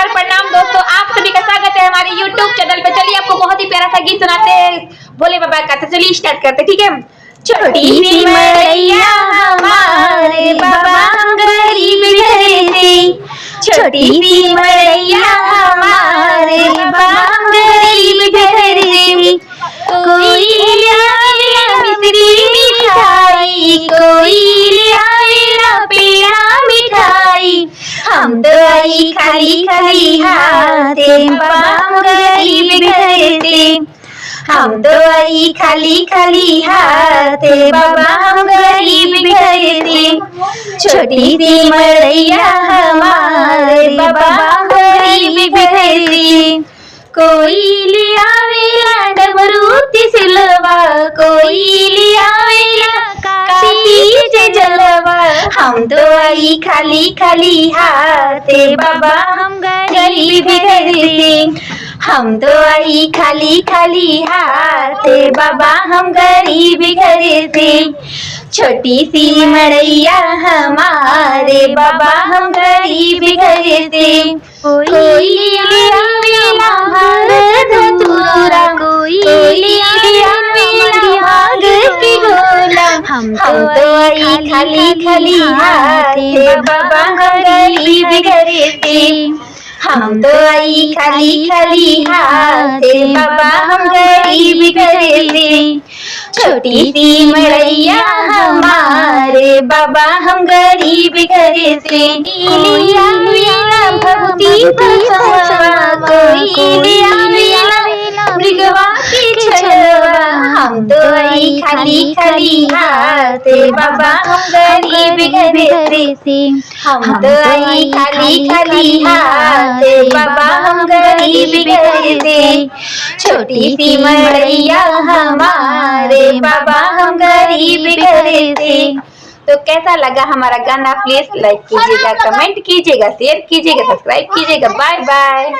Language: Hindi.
नमस्कार प्रणाम दोस्तों, आप सभी का स्वागत है हमारे YouTube चैनल पे। चलिए आपको बहुत ही प्यारा सा गीत सुनाते हैं भोले बाबा का। तो चलिए स्टार्ट करते, ठीक है। छोटी सी मड़ैया हमारे बाबा हम गरीब घर से, छोटी सी मड़ैया हमारे बाबा हम गरीब घर से। कोई ले आवेला मिश्री मिठाई, कोई ले आवेला पेड़ा मिठाई, हम तो आई खाली खाली हाथे बाबा हम गरीब घर से। हम तो आई खाली खाली हाथे बाबा हम गरीब घर से। छोटी सी मड़ैया हमारे बाबा हम गरीब घर से। कोई ले आवेला डमरू तिसलवा, कोई ले आवेला काशी से जलवा, हम तो आई खाली खाली हाथे बाबा हम गरीब घर से। हम तो आई खाली खाली हाथे बाबा हम गरीब घर से। छोटी सी मड़ैया हमारे बाबा हम गरीब घर से। कोई ले आवेला धतूरा, कोई ले आवेला भांग की गोला, हम तो आई खाली खाली हाथे बाबा हम गरीब घर से। हम तो आई खाली खाली हाथे बाबा हम गरीब घर से। छोटी सी मड़ैया हमारे बाबा हम गरीब घर से। ले आवेला भक्ति बसवा, कोई ले आवेला मृगवा की छलवा, हम तो आई खाली खाली हाथे बाबा हम गरीब घर से। हम तो आई खाली खाली हाथे बाबा हम गरीब घर से। छोटी सी मड़ैया हमारे बाबा हम गरीब घर से। तो कैसा लगा हमारा गाना? प्लीज लाइक कीजिएगा, कमेंट कीजिएगा, शेयर कीजिएगा, सब्सक्राइब कीजिएगा। Bye bye.